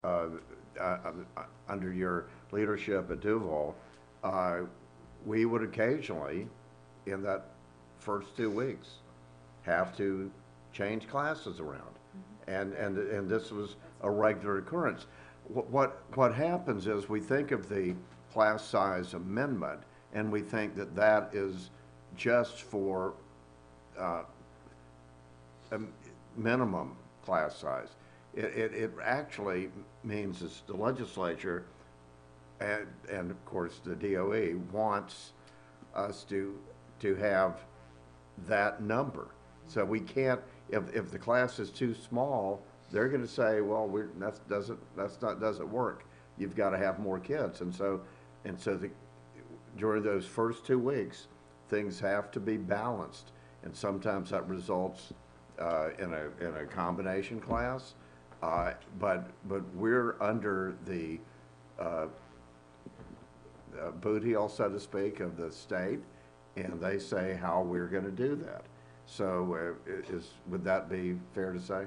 uh, uh, under your leadership at Duval, uh, we would occasionally, in that first 2 weeks, have to change classes around. And this was a regular occurrence. What happens is we think of the class size amendment, and we think that that is just for uh, a minimum class size. It actually means is the legislature and of course the DOE wants us to have that number. So we can't, if the class is too small, they're going to say, well, doesn't work. You've got to have more kids. And so during those first 2 weeks, things have to be balanced. And sometimes that results in a combination class. But we're under the uh, boot heel, so to speak, of the state, and they say how we're going to do that. So would that be fair to say?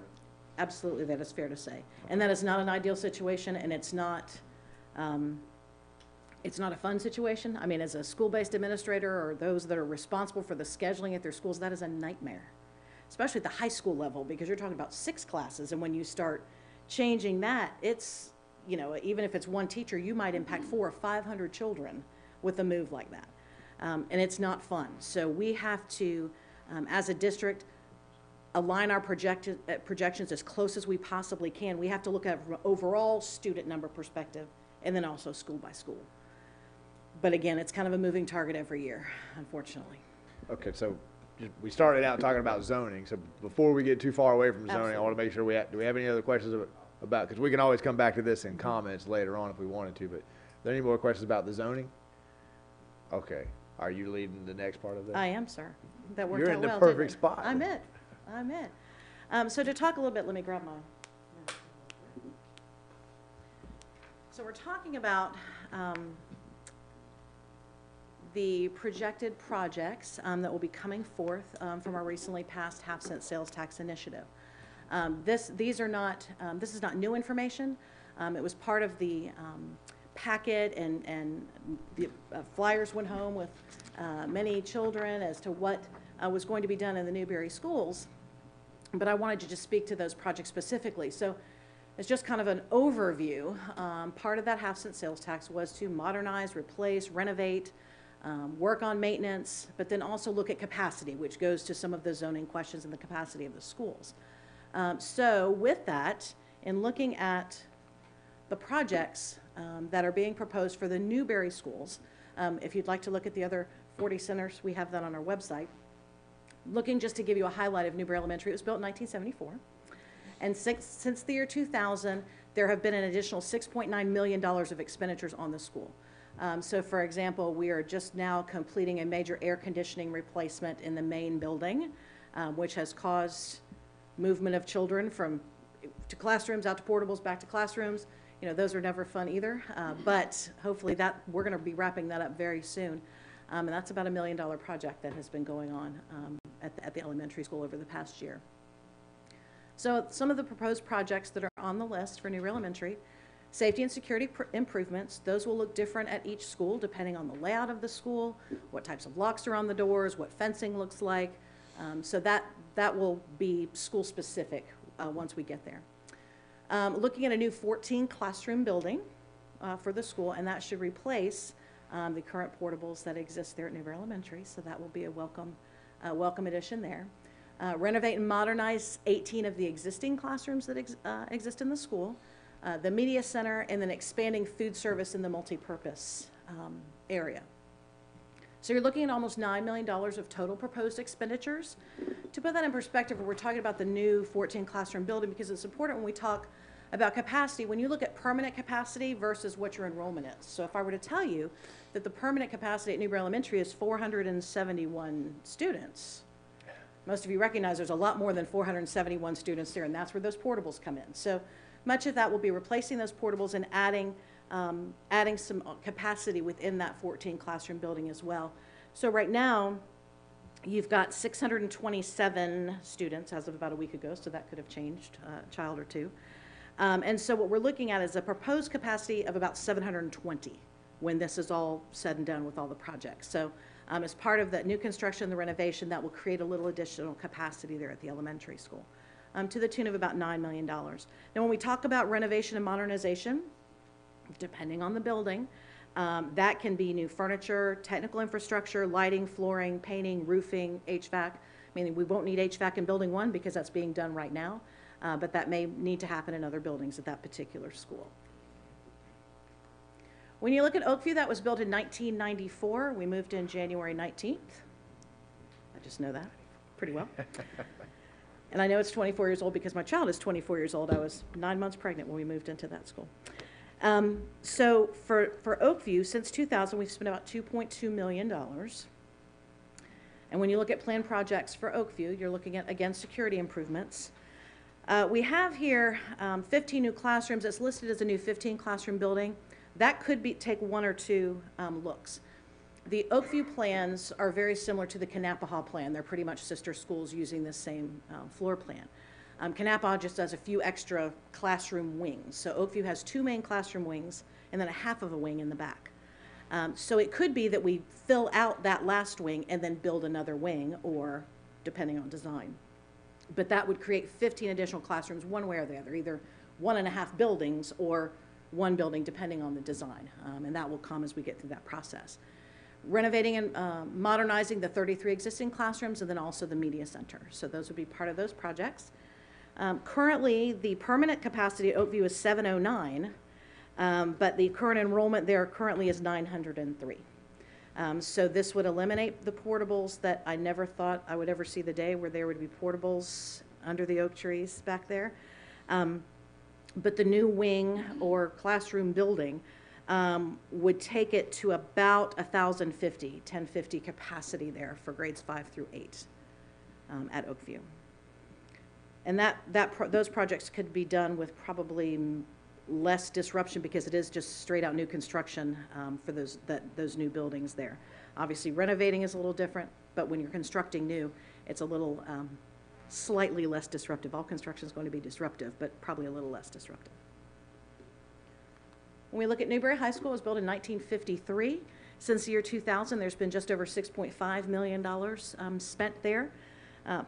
Absolutely, that is fair to say. And that is not an ideal situation, and um, it's not a fun situation. I mean, as a school-based administrator or those that are responsible for the scheduling at their schools, that is a nightmare, especially at the high school level, because you're talking about 6 classes, and when you start changing that, it's, you know, even if it's one teacher, you might impact 400 or 500 children with a move like that. And it's not fun. So we have to, as a district, align our projections as close as we possibly can. We have to look at an overall student number perspective and then also school by school. But again, it's kind of a moving target every year, unfortunately. Okay, so we started out talking about zoning. So before we get too far away from zoning, Absolutely. I want to make sure do we have any other questions about, because we can always come back to this in comments later on if we wanted to, but are there any more questions about the zoning? Okay. Are you leading the next part of this? I am, sir. That worked You're out in the well, didn't perfect it? spot. I'm it. So to talk a little bit, let me grab my. So we're talking about the projected projects that will be coming forth from our recently passed half-cent sales tax initiative. This is not new information. It was part of the packet, and the flyers went home with many children as to what was going to be done in the Newberry schools. But I wanted to just speak to those projects specifically. So it's just kind of an overview. Part of that half-cent sales tax was to modernize, replace, renovate, work on maintenance, but then also look at capacity, which goes to some of the zoning questions and the capacity of the schools. So with that, in looking at the projects that are being proposed for the Newberry schools, if you'd like to look at the other 40 centers, we have that on our website. Looking just to give you a highlight of Newberry Elementary, it was built in 1974. And since the year 2000, there have been an additional $6.9 million of expenditures on the school. So for example, we are just now completing a major air conditioning replacement in the main building, which has caused movement of children to classrooms, out to portables, back to classrooms. You know, those are never fun either, but hopefully we're going to be wrapping that up very soon. And that's about $1 million project that has been going on at the elementary school over the past year. So some of the proposed projects that are on the list for Newberry Elementary: safety and security improvements. Those will look different at each school depending on the layout of the school, what types of locks are on the doors, what fencing looks like. So that will be school specific once we get there. Looking at a new 14 classroom building for the school, and that should replace the current portables that exist there at Newberry Elementary. So that will be a welcome addition there. Renovate and modernize 18 of the existing classrooms that exist in the school, the media center, and then expanding food service in the multipurpose area. So you're looking at almost $9 million of total proposed expenditures. To put that in perspective, we're talking about the new 14 classroom building, because it's important when we talk about capacity, when you look at permanent capacity versus what your enrollment is. So if I were to tell you that the permanent capacity at Newberry Elementary is 471 students, most of you recognize there's a lot more than 471 students there, and that's where those portables come in. So much of that will be replacing those portables and adding some capacity within that 14 classroom building as well. So right now, you've got 627 students as of about a week ago, so that could have changed a child or two. And so what we're looking at is a proposed capacity of about 720 when this is all said and done with all the projects. So as part of the new construction, the renovation, that will create a little additional capacity there at the elementary school, to the tune of about $9 million. Now, when we talk about renovation and modernization, depending on the building, that can be new furniture, technical infrastructure, lighting, flooring, painting, roofing, HVAC. Meaning we won't need HVAC in building 1 because that's being done right now, but that may need to happen in other buildings at that particular school. When you look at Oakview, that was built in 1994. We moved in January 19th. I just know that pretty well. And I know it's 24 years old because my child is 24 years old. I was 9 months pregnant when we moved into that school. So for Oakview, since 2000, we've spent about $2.2 million. And when you look at planned projects for Oakview, you're looking at, again, security improvements. We have here 15 new classrooms. It's listed as a new 15 classroom building. That could take 1 or 2 looks. The Oakview plans are very similar to the Kannapaha plan. They're pretty much sister schools using the same floor plan. Kannapaha just does a few extra classroom wings. So Oakview has 2 main classroom wings and then a half of a wing in the back. So it could be that we fill out that last wing and then build another wing, or depending on design. But that would create 15 additional classrooms one way or the other, either 1.5 buildings or 1 building, depending on the design. And that will come as we get through that process. Renovating and modernizing the 33 existing classrooms, and then also the media center. So those would be part of those projects. Currently, the permanent capacity at Oakview is 709. But the current enrollment there currently is 903. So this would eliminate the portables that I never thought I would ever see the day where there would be portables under the oak trees back there. But the new wing or classroom building would take it to about 1050 capacity there for grades 5 through 8 at Oakview. And those projects could be done with probably less disruption because it is just straight out new construction for those new buildings there. Obviously, renovating is a little different, but when you're constructing new, it's a little slightly less disruptive. All construction is going to be disruptive, but probably a little less disruptive. When we look at Newberry High School, it was built in 1953. Since the year 2000, there's been just over $6.5 million spent there.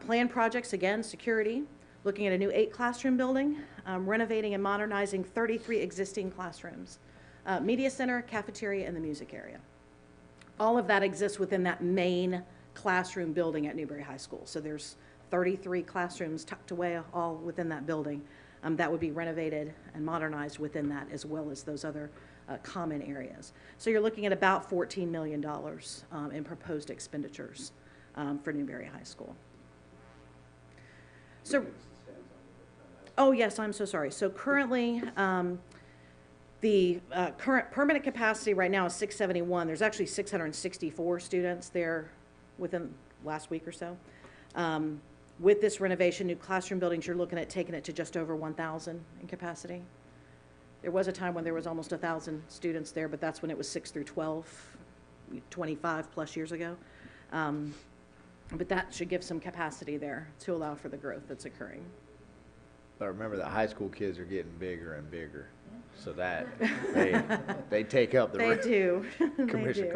Planned projects, again, security, looking at a new 8 classroom building, renovating and modernizing 33 existing classrooms, media center, cafeteria, and the music area. All of that exists within that main classroom building at Newberry High School. So there's 33 classrooms tucked away all within that building that would be renovated and modernized within that, as well as those other common areas. So you're looking at about $14 million in proposed expenditures for Newberry High School. So, oh yes, I'm so sorry. So currently, the current permanent capacity right now is 671. There's actually 664 students there within last week or so. With this renovation, new classroom buildings, you're looking at taking it to just over 1,000 in capacity. There was a time when there was almost 1,000 students there, but that's when it was 6 through 12, 25 plus years ago. But that should give some capacity there to allow for the growth that's occurring. But remember that high school kids are getting bigger and bigger, so that they take up the They do. Commissioner They do.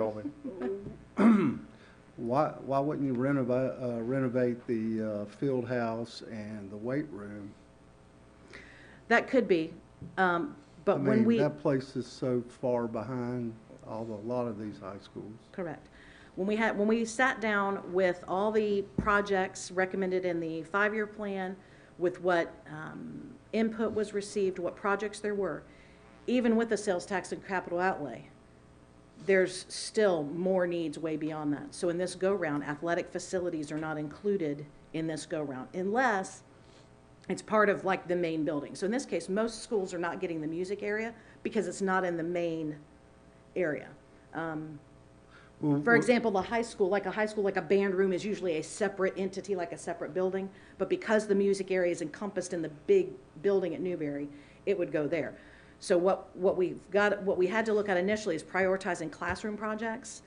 Coleman. Why wouldn't you renovate the field house and the weight room? That could be, but I when mean, we that place is so far behind a lot of these high schools. correct. When we sat down with all the projects recommended in the 5-year plan, with what input was received, what projects there were, even with the sales tax and capital outlay, there's still more needs way beyond that. So in this go-round, athletic facilities are not included in this go-round unless it's part of like the main building. So in this case, most schools are not getting the music area because it's not in the main area. For example, a high school, like a band room is usually a separate entity, like a separate building. But because the music area is encompassed in the big building at Newberry, it would go there. So what we had to look at initially is prioritizing classroom projects,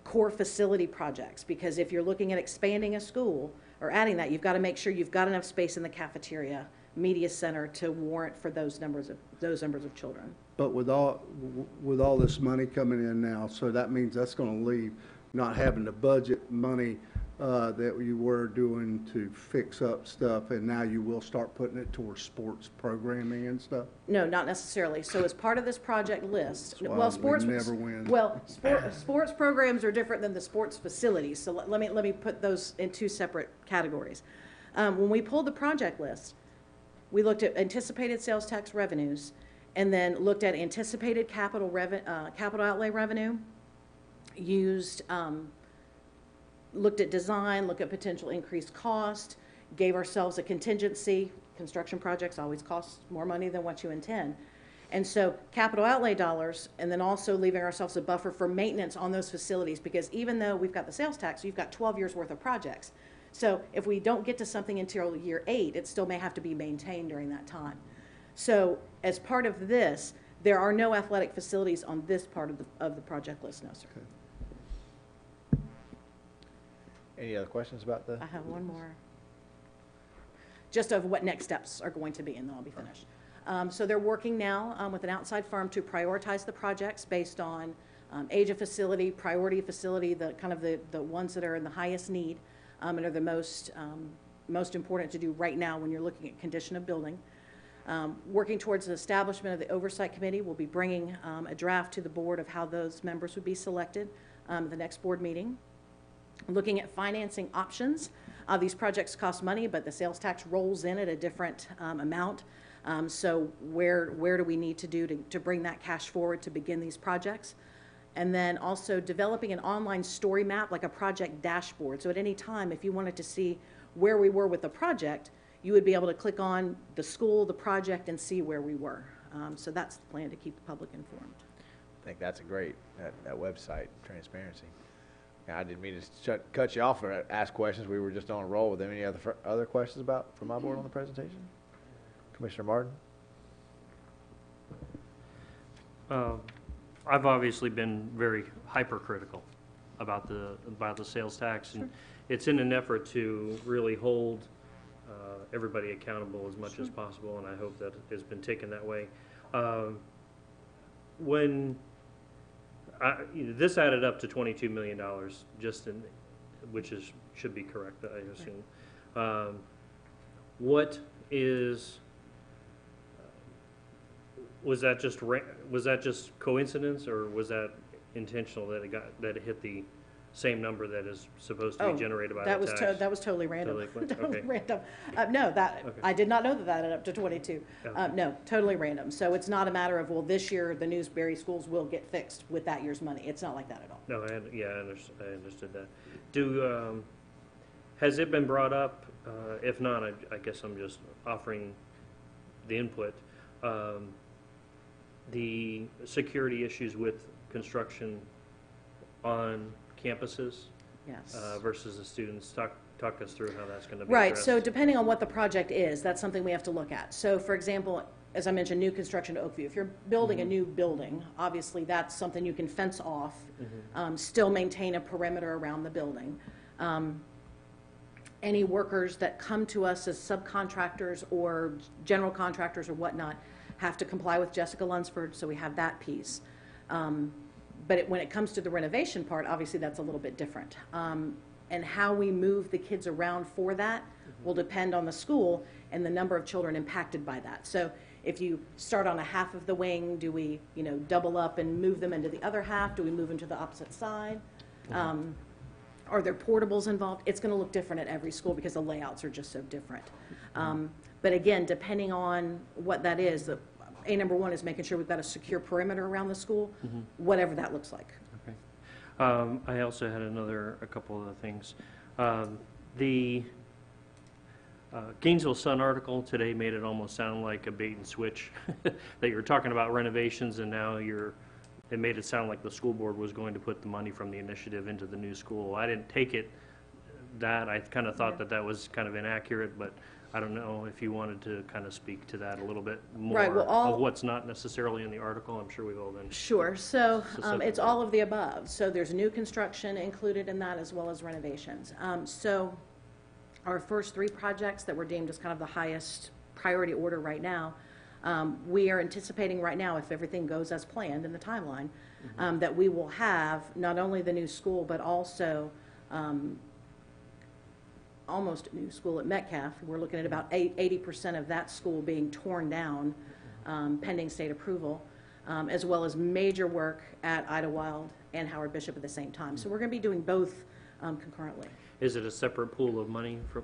core facility projects, because if you're looking at expanding a school or adding that, you've got to make sure you've got enough space in the cafeteria media center to warrant for those numbers of children. But with all this money coming in now, so that means that's gonna leave not having to budget money that you were doing to fix up stuff, and now you will start putting it towards sports programming and stuff? No, not necessarily. So as part of this project list, That's why well, we sports. never win. Well, sports programs are different than the sports facilities, so let me put those in two separate categories. When we pulled the project list, we looked at anticipated sales tax revenues, and then looked at anticipated capital outlay revenue, looked at design, looked at potential increased cost, gave ourselves a contingency. Construction projects always cost more money than what you intend. And so capital outlay dollars, and then also leaving ourselves a buffer for maintenance on those facilities, because even though we've got the sales tax, you've got 12 years worth of projects. So if we don't get to something until year 8, it still may have to be maintained during that time. So as part of this, there are no athletic facilities on this part of the project list, no, sir. Okay. Any other questions about the? I have one more. Just of what next steps are going to be, and then I'll be finished. So they're working now with an outside firm to prioritize the projects based on age of facility, priority of facility, the ones that are in the highest need and are the most important to do right now when you're looking at condition of building. Working towards the establishment of the oversight committee, we'll be bringing a draft to the board of how those members would be selected at the next board meeting. Looking at financing options. These projects cost money, but the sales tax rolls in at a different amount. So where do we need to do to bring that cash forward to begin these projects? And then also developing an online story map, like a project dashboard. So at any time, if you wanted to see where we were with the project, you would be able to click on the school, the project, and see where we were. So that's the plan, to keep the public informed. I think that's a great, that website, transparency. I didn't mean to cut you off or ask questions. We were just on a roll with them. Any other questions from my board on the presentation? Commissioner Martin? I've obviously been very hypercritical about the sales tax, and it's in an effort to really hold everybody accountable as much as possible, and I hope that has been taken that way. This added up to $22 million, which should be correct, I assume. Was that just coincidence, or was that intentional that it hit the same number that is supposed to be generated by the tax? That was totally random. Totally okay. random. No, I did not know that added up to 22. Yeah. No, totally random. So it's not a matter of, well, this year the Newberry schools will get fixed with that year's money. It's not like that at all. No, I understood that. Has it been brought up? If not, I guess I'm just offering the input. The security issues with construction on campuses Yes. versus the students. Talk us through how that's going to be Right, addressed. so depending on what the project is, that's something we have to look at. So for example, as I mentioned, new construction to Oakview. If you're building a new building, obviously that's something you can fence off, still maintain a perimeter around the building. Any workers that come to us as subcontractors or general contractors or whatnot have to comply with Jessica Lunsford, so we have that piece. But when it comes to the renovation part, obviously that's a little bit different. And how we move the kids around for that will depend on the school and the number of children impacted by that. So if you start on a half of the wing, do we, double up and move them into the other half? Do we move them to the opposite side? Are there portables involved? It's going to look different at every school because the layouts are just so different. But again, depending on what that is, number one is making sure we've got a secure perimeter around the school, whatever that looks like. Okay. I also had a couple of things. The Gainesville Sun article today made it almost sound like a bait and switch, that you were talking about renovations, and now it made it sound like the school board was going to put the money from the initiative into the new school. I didn't take it that. I kind of thought that was kind of inaccurate, but I don't know if you wanted to kind of speak to that a little bit more, Right, well, of what's not necessarily in the article. I'm sure we've all been. Sure. So Specifically. it's all of the above. So there's new construction included in that as well as renovations. So our first 3 projects that were deemed as kind of the highest priority order right now. We are anticipating right now, if everything goes as planned in the timeline, that we will have not only the new school, but also almost a new school at Metcalf. We're looking at about 80% of that school being torn down, pending state approval, as well as major work at Idlewild and Howard Bishop at the same time. So we're going to be doing both concurrently. Is it a separate pool of money from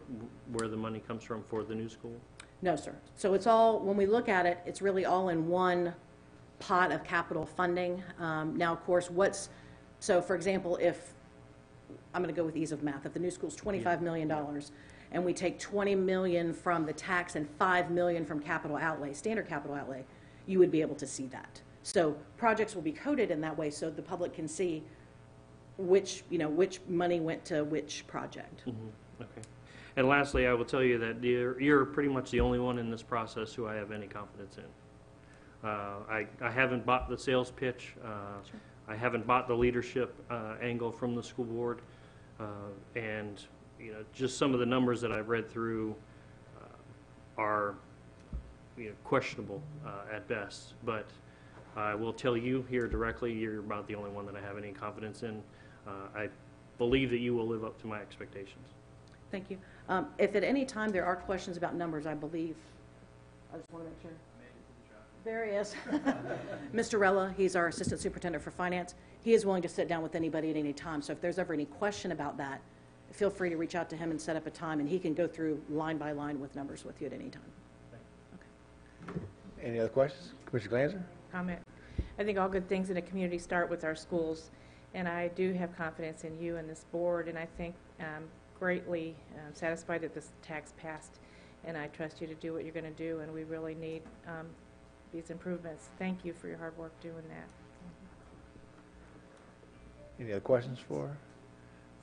where the money comes from for the new school? No, sir. So it's all, when we look at it, it's really all in one pot of capital funding. Now, of course, so for example, if, I'm going to go with ease of math, if the new school's $25 million, and we take $20 million from the tax and $5 million from capital outlay, standard capital outlay, you would be able to see that. So projects will be coded in that way so the public can see which money went to which project. Okay. And lastly, I will tell you that you're pretty much the only one in this process who I have any confidence in. I haven't bought the sales pitch. Sure. I haven't bought the leadership angle from the school board. And, just some of the numbers that I've read through are, questionable at best. But I will tell you here directly, you're about the only one that I have any confidence in. I believe that you will live up to my expectations. Thank you. If at any time there are questions about numbers, I believe, I just want to make sure. There he is. Mr. Rella, he's our Assistant Superintendent for Finance. He is willing to sit down with anybody at any time. So if there's ever any question about that, feel free to reach out to him and set up a time, and he can go through line by line with numbers with you at any time. Okay. Any other questions? Commissioner Glanzer? Comment. I think all good things in a community start with our schools, and I do have confidence in you and this board, and I think greatly satisfied that this tax passed, and I trust you to do what you're going to do, and we really need these improvements. Thank you for your hard work doing that. Any other questions for her?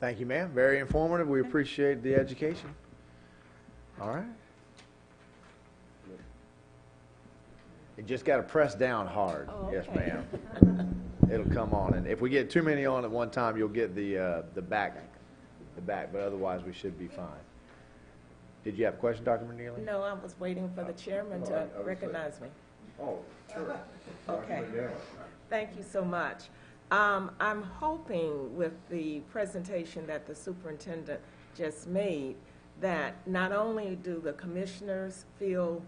Thank you, ma'am. Very informative. We appreciate the education. All right. You just got to press down hard. Oh, Yes, okay. ma'am. It'll come on, and if we get too many on at one time, you'll get the back. But otherwise we should be fine. Did you have a question, Dr. McNeely? No, I was waiting for the chairman to recognize me. Oh, sure. Okay. Thank you so much. I'm hoping with the presentation that the superintendent just made that not only do the commissioners feel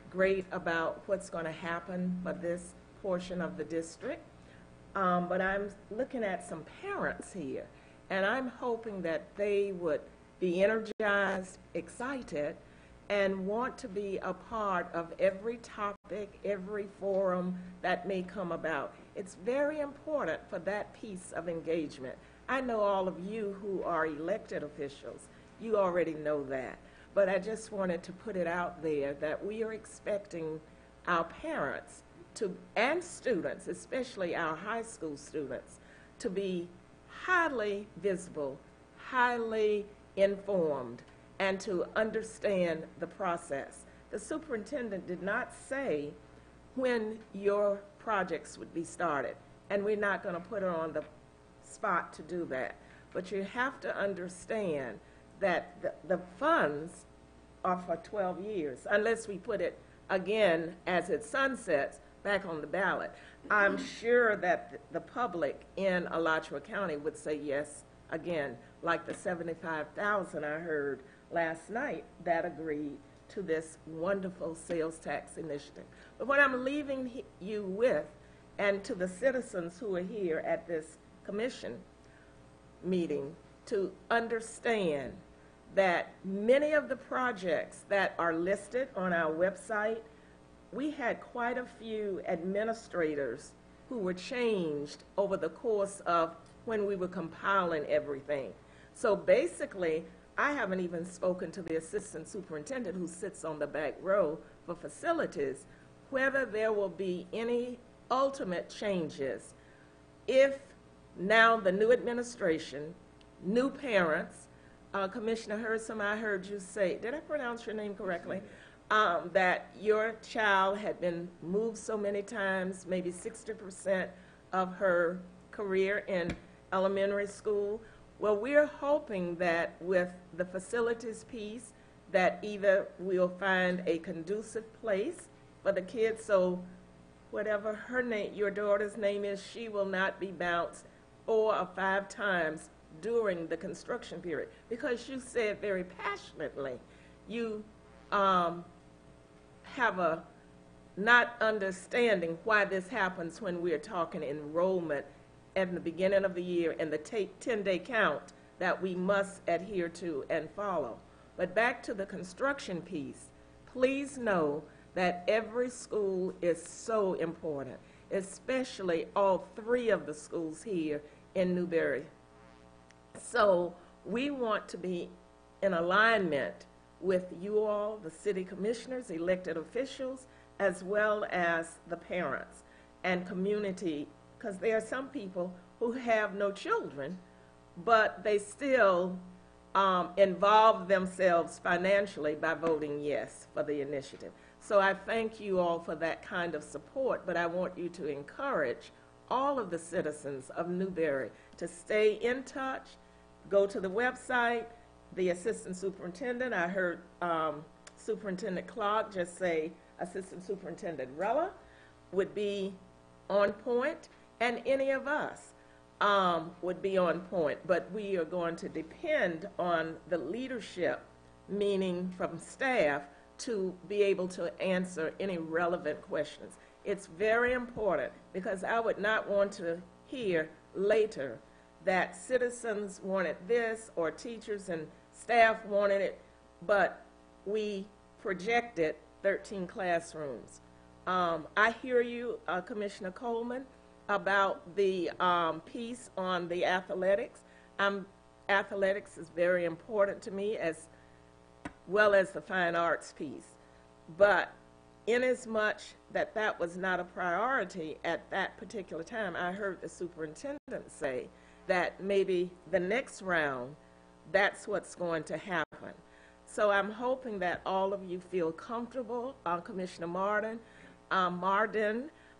great about what's going to happen for this portion of the district, but I'm looking at some parents here, and I'm hoping that they would be energized, excited, and want to be a part of every topic, every forum that may come about. It's very important for that piece of engagement. I know all of you who are elected officials, you already know that, but I just wanted to put it out there that we are expecting our parents and students, especially our high school students, to be highly visible, highly informed, and to understand the process. The superintendent did not say when your projects would be started, and we're not going to put her on the spot to do that. But you have to understand that the funds are for 12 years, unless we put it again as it sunsets back on the ballot. I'm sure that the public in Alachua County would say yes again, like the 75,000 I heard last night that agreed to this wonderful sales tax initiative. But what I'm leaving you with, and to the citizens who are here at this commission meeting, to understand that many of the projects that are listed on our website, we had quite a few administrators who were changed over the course of when we were compiling everything. So basically, I haven't even spoken to the assistant superintendent who sits on the back row for facilities, whether there will be any ultimate changes if now the new administration, new parents, Commissioner Hersom, I heard you say, did I pronounce your name correctly? That your child had been moved so many times, maybe 60% of her career in elementary school. Well, we're hoping that with the facilities piece, that either we'll find a conducive place for the kids, so whatever her name, your daughter's name is, she will not be bounced 4 or 5 times during the construction period. Because you said very passionately, you have a not understanding why this happens when we are talking enrollment at the beginning of the year and the 10-day count that we must adhere to and follow. But back to the construction piece, please know that every school is so important, especially all 3 of the schools here in Newberry. So we want to be in alignment with you all, the city commissioners, elected officials, as well as the parents and community, because there are some people who have no children, but they still involve themselves financially by voting yes for the initiative. So I thank you all for that kind of support, but I want you to encourage all of the citizens of Newberry to stay in touch, go to the website. The assistant superintendent, I heard Superintendent Clark just say Assistant Superintendent Rella would be on point, and any of us would be on point, but we are going to depend on the leadership, meaning from staff, to be able to answer any relevant questions. It's very important, because I would not want to hear later that citizens wanted this or teachers and staff wanted it, but we projected 13 classrooms. I hear you, Commissioner Coleman, about the piece on the athletics. Athletics is very important to me, as well as the fine arts piece. But inasmuch that that was not a priority at that particular time, I heard the superintendent say that maybe the next round, that's what's going to happen. So I'm hoping that all of you feel comfortable. Commissioner Martin,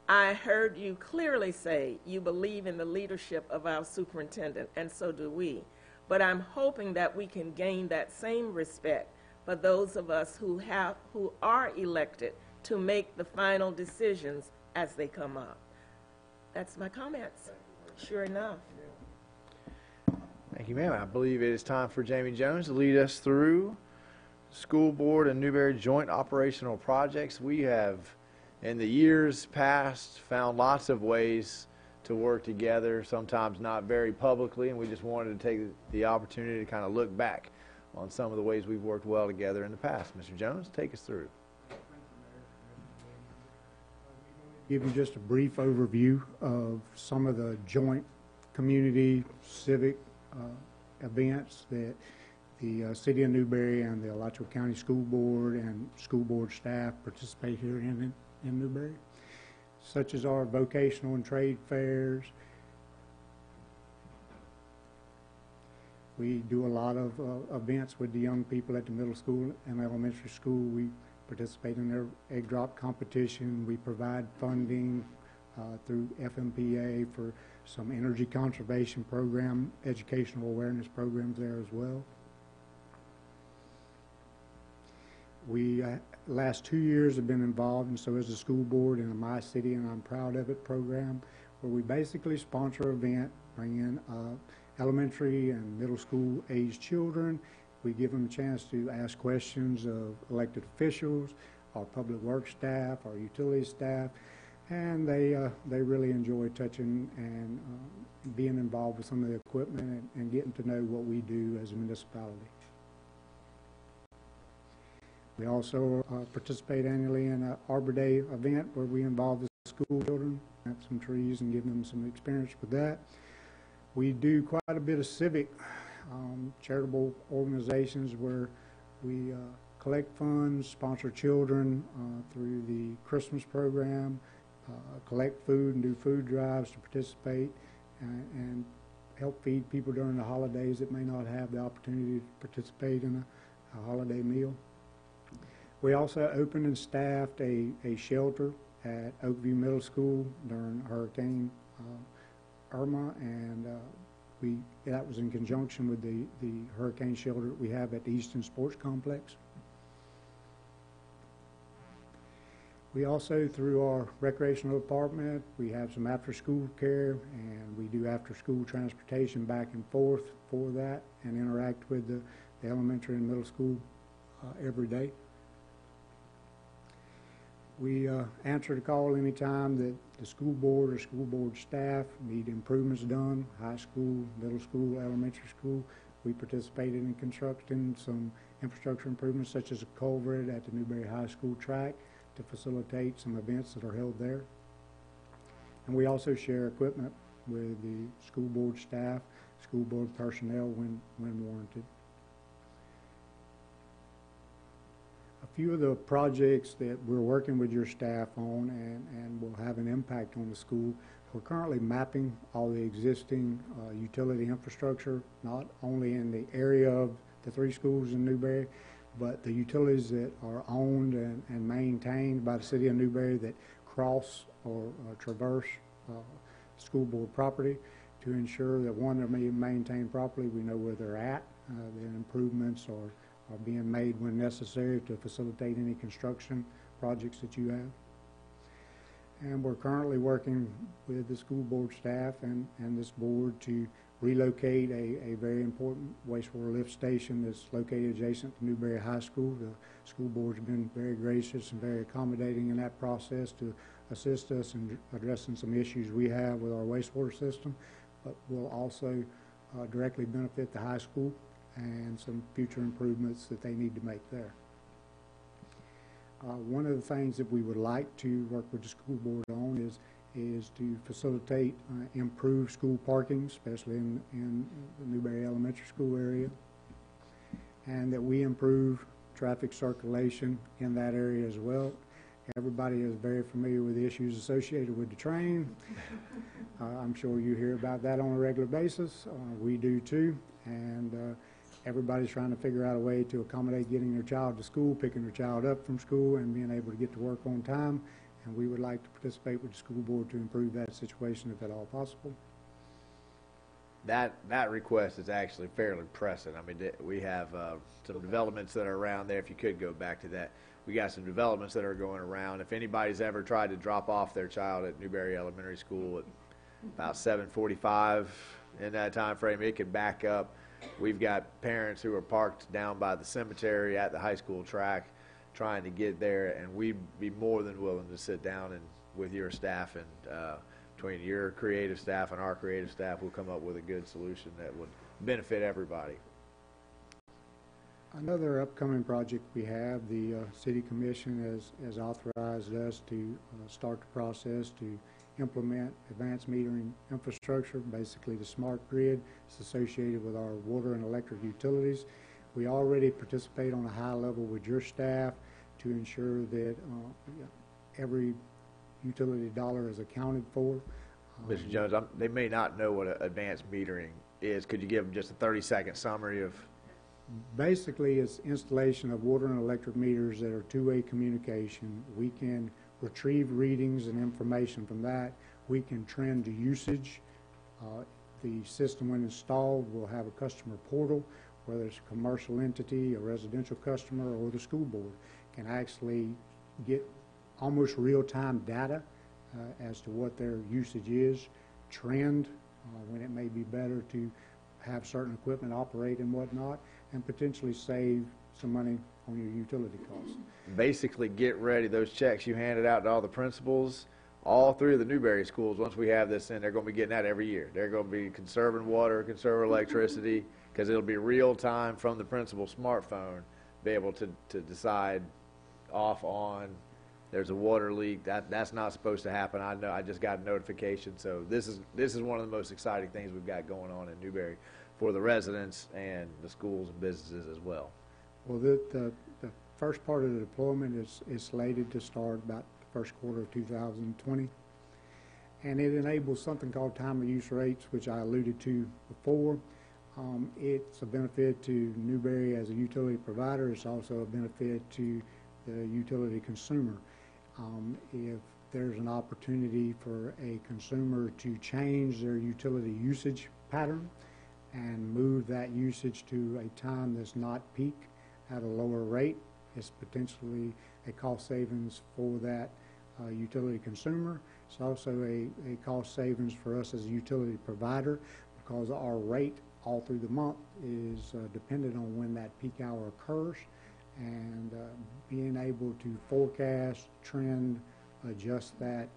I heard you clearly say you believe in the leadership of our superintendent, and so do we. But I'm hoping that we can gain that same respect for those of us who are elected to make the final decisions as they come up. That's my comments. Sure enough. Thank you, ma'am. I believe it is time for Jamie Jones to lead us through school board and Newberry joint operational projects. We have, in the years past, found lots of ways to work together, sometimes not very publicly, and we just wanted to take the opportunity to kind of look back on some of the ways we've worked well together in the past. Mr. Jones, take us through. Give you just a brief overview of some of the joint community civic events that the City of Newberry and the Alachua County School Board and school board staff participate here in Newberry, such as our vocational and trade fairs. We do a lot of events with the young people at the middle school and elementary school. We participate in their egg drop competition. We provide funding through FMPA for some energy conservation program, educational awareness programs there as well. We, last 2 years, have been involved, and so is the school board, in a My City and I'm Proud of It program, where we basically sponsor an event, bring in elementary and middle school aged children. We give them a chance to ask questions of elected officials, our public works staff, our utility staff, and they really enjoy touching and being involved with some of the equipment and getting to know what we do as a municipality. We also participate annually in an Arbor Day event where we involve the school children, plant some trees and give them some experience with that. We do quite a bit of civic charitable organizations where we collect funds, sponsor children through the Christmas program, collect food and do food drives to participate and help feed people during the holidays that may not have the opportunity to participate in a holiday meal. We also opened and staffed a shelter at Oakview Middle School during Hurricane Irma, and that was in conjunction with the hurricane shelter that we have at the Easton Sports Complex. We also, through our recreational department, we have some after-school care, and we do after-school transportation back and forth for that, and interact with the elementary and middle school every day. We answer the call anytime that the school board or school board staff need improvements done, high school, middle school, elementary school. We participated in constructing some infrastructure improvements such as a culvert at the Newberry High School track to facilitate some events that are held there. And we also share equipment with the school board staff, school board personnel when warranted. A few of the projects that we're working with your staff on and will have an impact on the school, we're currently mapping all the existing utility infrastructure, not only in the area of the 3 schools in Newberry, but the utilities that are owned and maintained by the city of Newberry that cross or traverse school board property to ensure that, one, they're being maintained properly, we know where they're at, the improvements are being made when necessary to facilitate any construction projects that you have. And we're currently working with the school board staff and this board to relocate a very important wastewater lift station that's located adjacent to Newberry High School. The school board's been very gracious and very accommodating in that process to assist us in addressing some issues we have with our wastewater system, but will also directly benefit the high school and some future improvements that they need to make there. One of the things that we would like to work with the school board on is to facilitate improved school parking, especially in the Newberry Elementary School area, and that we improve traffic circulation in that area as well. Everybody is very familiar with the issues associated with the train. I'm sure you hear about that on a regular basis. We do too, and everybody's trying to figure out a way to accommodate getting their child to school, picking their child up from school, and being able to get to work on time. And we would like to participate with the school board to improve that situation if at all possible. That request is actually fairly pressing. I mean, we have some developments that are around there. If you could go back to that, we got some developments that are going around. If anybody's ever tried to drop off their child at Newberry Elementary School at about 7:45 in that time frame, it could back up. We've got parents who are parked down by the cemetery at the high school track trying to get there, and we'd be more than willing to sit down and with your staff and between your creative staff and our creative staff, we'll come up with a good solution that would benefit everybody. Another upcoming project we have, the City Commission has authorized us to start the process to implement advanced metering infrastructure, basically the smart grid. It's associated with our water and electric utilities. We already participate on a high level with your staff to ensure that every utility dollar is accounted for. Mr. Jones, they may not know what advanced metering is. Could you give them just a 30-second summary of? Basically, it's installation of water and electric meters that are two-way communication. We can retrieve readings and information from that. We can trend the usage. The system, when installed, will have a customer portal, whether it's a commercial entity, a residential customer, or the school board, can actually get almost real-time data as to what their usage is, trend when it may be better to have certain equipment operate and whatnot, and potentially save some money on your utility costs. Basically, get ready. Those checks you handed out to all the principals, all 3 of the Newberry schools, once we have this in, they're going to be getting that every year. They're going to be conserving water, conserving electricity, because it'll be real time from the principal's smartphone, be able to decide off, on, there's a water leak, that's not supposed to happen. I know, I just got a notification. So this is one of the most exciting things we've got going on in Newberry for the residents and the schools and businesses as well. Well, the first part of the deployment is slated to start about the first quarter of 2020. And it enables something called time of use rates, which I alluded to before. It's a benefit to Newberry as a utility provider. It's also a benefit to the utility consumer. If there's an opportunity for a consumer to change their utility usage pattern and move that usage to a time that's not peak at a lower rate, it's potentially a cost savings for that utility consumer. It's also a cost savings for us as a utility provider because our rate all through the month is dependent on when that peak hour occurs, and being able to forecast, trend, adjust that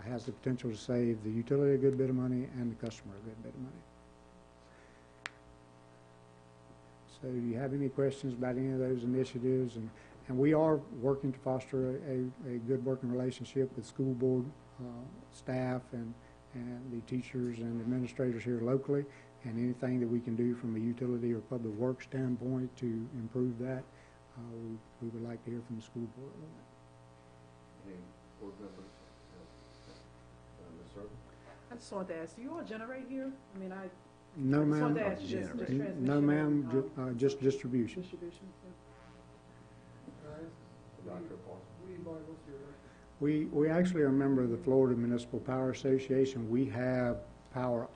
has the potential to save the utility a good bit of money and the customer a good bit of money. So do you have any questions about any of those initiatives? And we are working to foster a good working relationship with school board staff and the teachers and administrators here locally, and anything that we can do from a utility or public works standpoint to improve that, we would like to hear from the school board on that. Any board members? Ms. Irvin? I just wanted to ask, do you all generate here? I mean, No, I just ma'am. wanted to ask, just transmission? No, ma'am, and, just distribution. distribution. Dr. Paul? We actually are a member of the Florida Municipal Power Association. We have power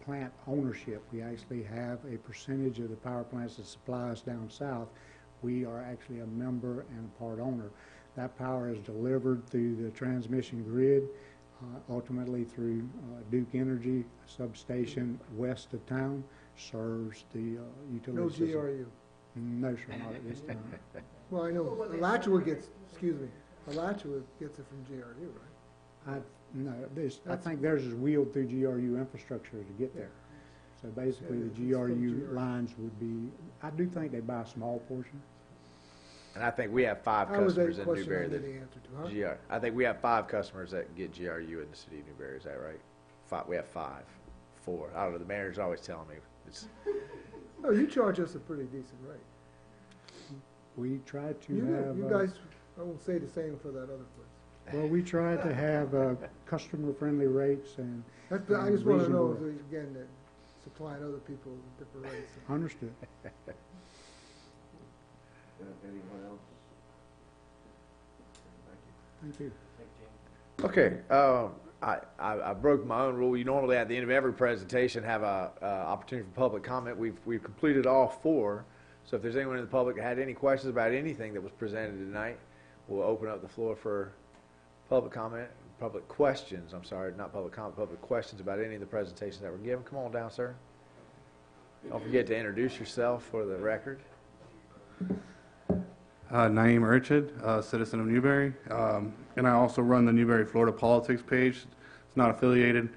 plant ownership. We actually have a percentage of the power plants that supply us down south. We are actually a member and a part owner. That power is delivered through the transmission grid, ultimately through Duke Energy substation west of town, serves the utility No system. GRU. No, sir, not at this time. Well, I know Alachua gets, excuse me, Alachua gets it from GRU, right? I think theirs is wheeled through GRU infrastructure to get there. So basically, the GRU lines would be, I do think they buy a small portion. And I think we have 5 How was that customers in question Newberry I that knew the answer to, huh? I think we have 5 customers that get GRU in the city of Newberry. Is that right? 5. We have 5. 4. I don't know. The manager's always telling me. It's, No, you charge us a pretty decent rate. We try to You have, guys, I won't say the same for that other place. well, we try to have customer-friendly rates and I just want to know, reasonable. again, that supplying other people different rates. Understood. Anyone else? Thank you. okay. I broke my own rule. You normally at the end of every presentation have a opportunity for public comment. We've completed all 4. So if there's anyone in the public that had any questions about anything that was presented tonight, we'll open up the floor for public comment, public questions. I'm sorry, not public comment, public questions about any of the presentations that were given. Come on down, sir. Don't forget to introduce yourself for the record. Naeem Urchid, citizen of Newberry, and I also run the Newberry, Florida politics page. It's not affiliated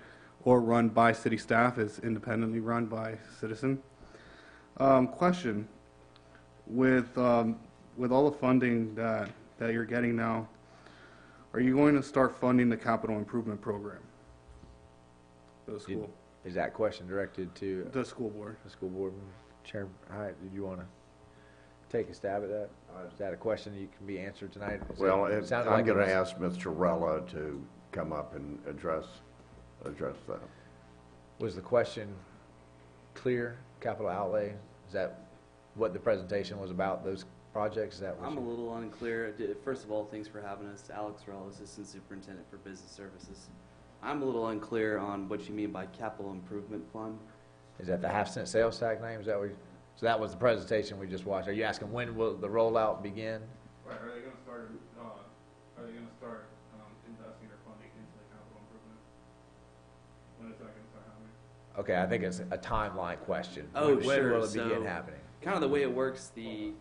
or run by city staff. It's independently run by citizen. Question: with all the funding that you're getting now, are you going to start funding the capital improvement program for the school? Is that question directed to The school board. the school board chair? All right, did you want to take a stab at that? Is that a question that can be answered tonight? Well, It sounded I'm like it going to was- ask Mr. Rella to come up and address that. Was the question clear, capital outlay? Is that what the presentation was about, those projects? Is that what I'm a you- little unclear. First of all, thanks for having us. Alex Rell, Assistant Superintendent for Business Services. I'm a little unclear on what you mean by capital improvement fund. Is that the half-cent sales tax name? Is that what? So that was the presentation we just watched. Are you asking when will the rollout begin? Right. Are they going to start? Investing or funding into the capital improvement? When is that going to start happening? Okay, I think it's a timeline question. Oh, When sure. will it begin So- happening? Kind of the way it works, We've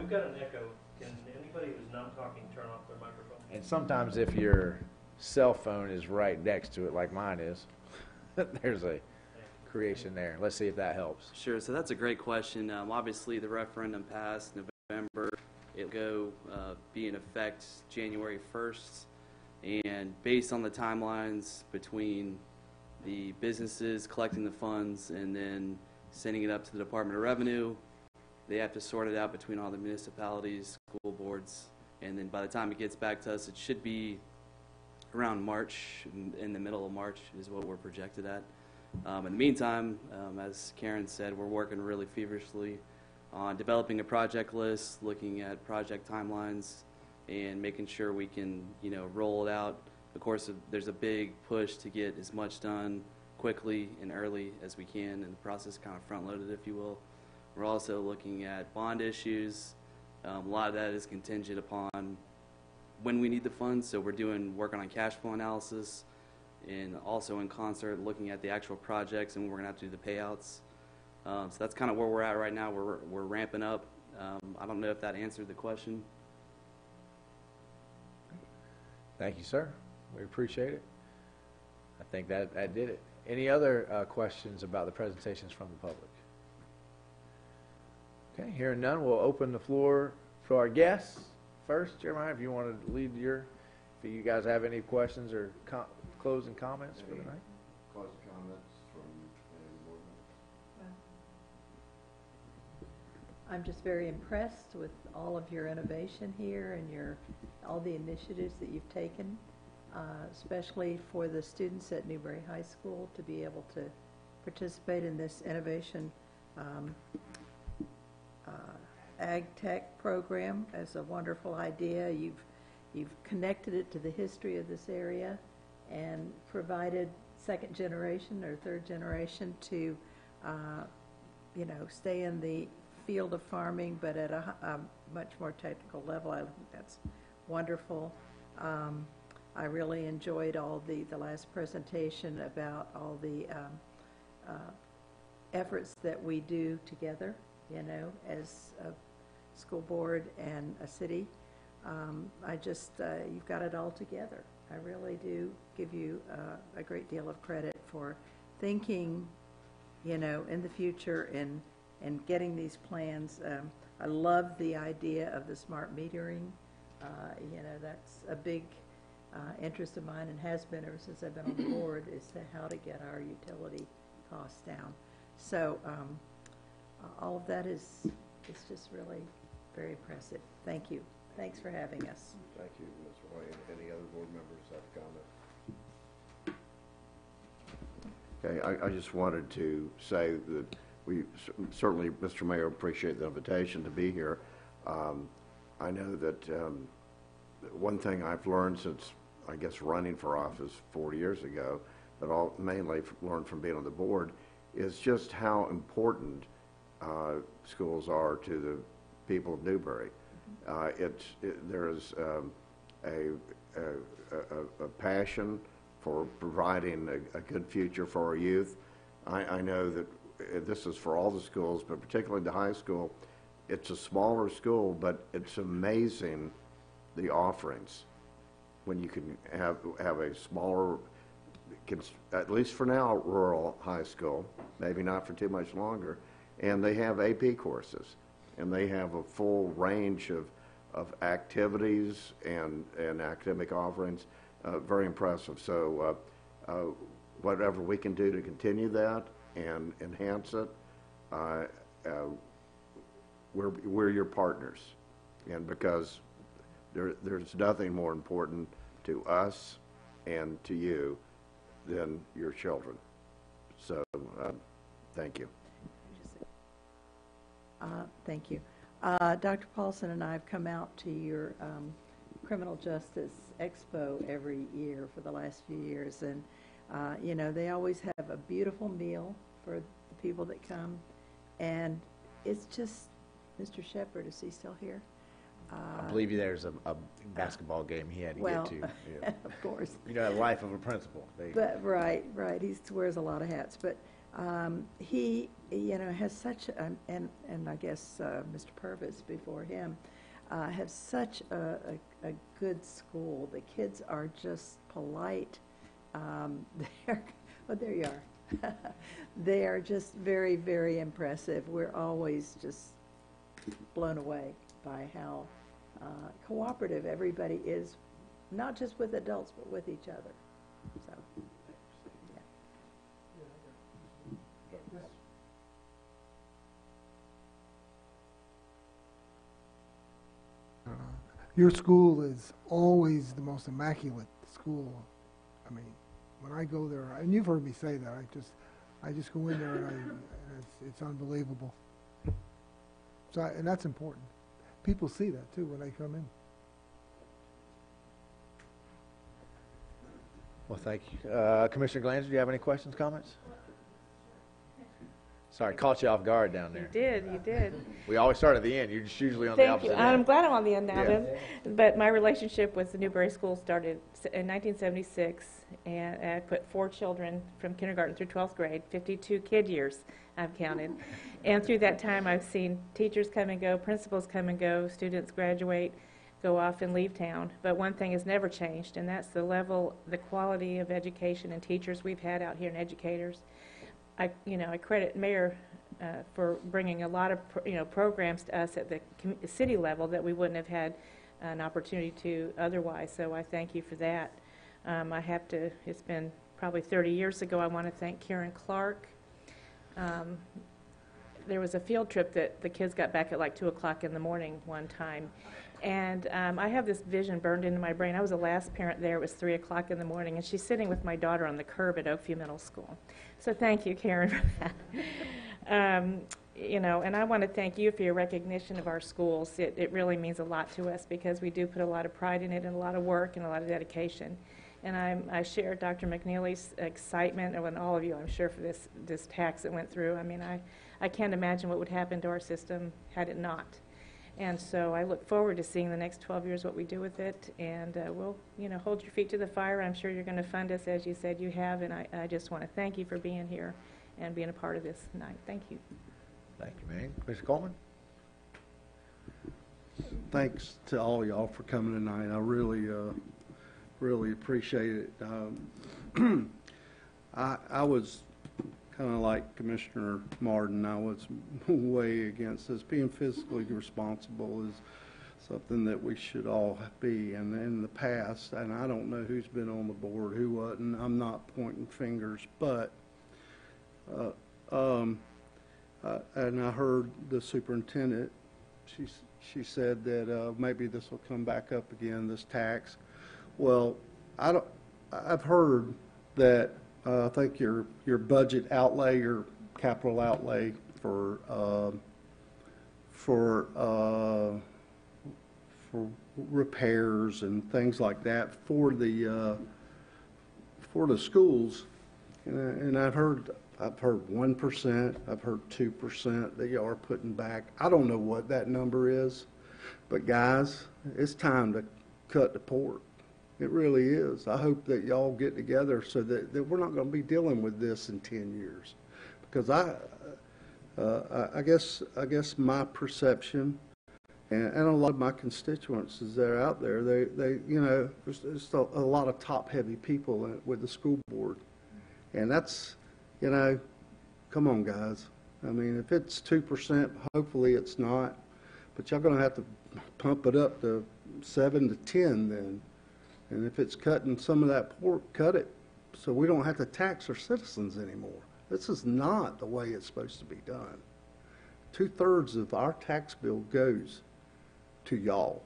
got an echo. Can anybody who's not talking turn off their microphone? And sometimes if your cell phone is right next to it, like mine is, there's a creation there. Let's see if that helps. Sure, so that's a great question. Obviously, the referendum passed November. It'll go be in effect January 1st. And based on the timelines between the businesses collecting the funds and then sending it up to the Department of Revenue, they have to sort it out between all the municipalities, school boards, and then by the time it gets back to us, it should be around March, in the middle of March is what we're projected at. In the meantime, as Karen said, we're working really feverishly on developing a project list, looking at project timelines, and making sure we can, roll it out. Of course, there's a big push to get as much done quickly and early as we can, and the process kind of front-loaded, if you will. We're also looking at bond issues. A lot of that is contingent upon when we need the funds. So we're working on cash flow analysis, and also in concert looking at the actual projects and when we're gonna have to do the payouts. So that's kind of where we're at right now. We're ramping up. I don't know if that answered the question. Thank you, sir. We appreciate it. I think that did it. Any other questions about the presentations from the public? Okay, hearing none, we'll open the floor for our guests. First, Jeremiah, if you want to lead if you guys have any questions or closing comments for the night? Closing comments from any board members? I'm just very impressed with all of your innovation here and all the initiatives that you've taken, especially for the students at Newberry High School to be able to participate in this innovation ag tech program as a wonderful idea. You've connected it to the history of this area and provided second generation or third generation to, stay in the field of farming, but at a much more technical level. I think that's wonderful. I really enjoyed all the last presentation about all the efforts that we do together, as a school board and a city. You've got it all together. I really do give you a great deal of credit for thinking, in the future and getting these plans. I love the idea of the smart metering. That's a big interest of mine and has been ever since I've been on the board, is to how to get our utility costs down. So all of that is just really very impressive. Thank you. Thanks for having us. Thank you, Ms. Roy. Any other board members have comment? Okay, I just wanted to say that we certainly, Mr. Mayor, appreciate the invitation to be here. I know that one thing I've learned since, I guess, running for office 4 years ago, but mainly learned from being on the board, is just how important schools are to the people of Newberry. There is a passion for providing a good future for our youth. I know that this is for all the schools, but particularly the high school. It's a smaller school, but it's amazing the offerings when you can have a smaller, at least for now, rural high school, maybe not for too much longer, and they have AP courses, and they have a full range of activities and academic offerings. Very impressive. So whatever we can do to continue that and enhance it, we're your partners, and because there's nothing more important to us and to you than your children. So thank you. Thank you. Dr. Paulson and I have come out to your criminal justice expo every year for the last few years, and they always have a beautiful meal for the people that come, and it's just, Mr. Shepherd, is he still here? I believe there's a basketball game he had to well, get to. Yeah. Of course. The life of a principal. But right, he wears a lot of hats. But he, has such, and I guess Mr. Purvis before him, have such a good school. The kids are just polite. There you are. They are just very, very impressive. We're always just blown away by how cooperative everybody is, not just with adults, but with each other. So, yeah. Your school is always the most immaculate school. I mean, when I go there, and you've heard me say that, I just go in there and it's unbelievable. So, and that's important. People see that too when they come in. Well, thank you. Commissioner Glanzer, do you have any questions, comments? Sorry, caught you off guard down You there. did, you did. We always start at the end. You're just usually on the Thank you. opposite I'm end. glad I'm on the end now Yeah. then. But my relationship with the Newberry School started in 1976, and I put 4 children from kindergarten through 12th grade, 52 kid years I've counted. And through that time, I've seen teachers come and go, principals come and go, students graduate, go off and leave town. But one thing has never changed, and that's the level, the quality of education and teachers we've had out here and educators. I credit Mayor for bringing a lot of, programs to us at the city level that we wouldn't have had an opportunity to otherwise. So I thank you for that. It's been probably 30 years ago, I want to thank Karen Clark. There was a field trip that the kids got back at like 2 o'clock in the morning one time. And I have this vision burned into my brain. I was the last parent there. It was 3 o'clock in the morning, and she's sitting with my daughter on the curb at Oakview Middle School. So thank you, Karen, for that. And I want to thank you for your recognition of our schools. It really means a lot to us because we do put a lot of pride in it and a lot of work and a lot of dedication. And I share Dr. McNeely's excitement, and all of you, I'm sure, for this tax that went through. I mean, I can't imagine what would happen to our system had it not. And so I look forward to seeing the next 12 years what we do with it, and we'll, hold your feet to the fire. I'm sure you're going to fund us as you said you have, and I just want to thank you for being here and being a part of this tonight. Thank you. Thank you, man. Mr. Coleman? Thanks to all y'all for coming tonight. I really appreciate it. I was kind of like Commissioner Martin. I was way against this. Being fiscally responsible is something that we should all be. And in the past, and I don't know who's been on the board, who wasn't. I'm not pointing fingers, but and I heard the superintendent. She said that maybe this will come back up again, this tax. Well, I've heard that I think your budget outlay, your capital outlay for repairs and things like that for the schools, and I've heard 1%, I've heard 2% that y'all are putting back. I don't know what that number is, but guys, it's time to cut the pork. It really is. I hope that y'all get together so that we're not going to be dealing with this in 10 years. Because I guess my perception, and a lot of my constituents that are out there, they there's just a lot of top-heavy people with the school board. And that's, come on, guys. I mean, if it's 2%, hopefully it's not. But y'all going to have to pump it up to 7 to 10 then. And if it's cutting some of that pork, cut it so we don't have to tax our citizens anymore. This is not the way it's supposed to be done. 2/3 of our tax bill goes to y'all.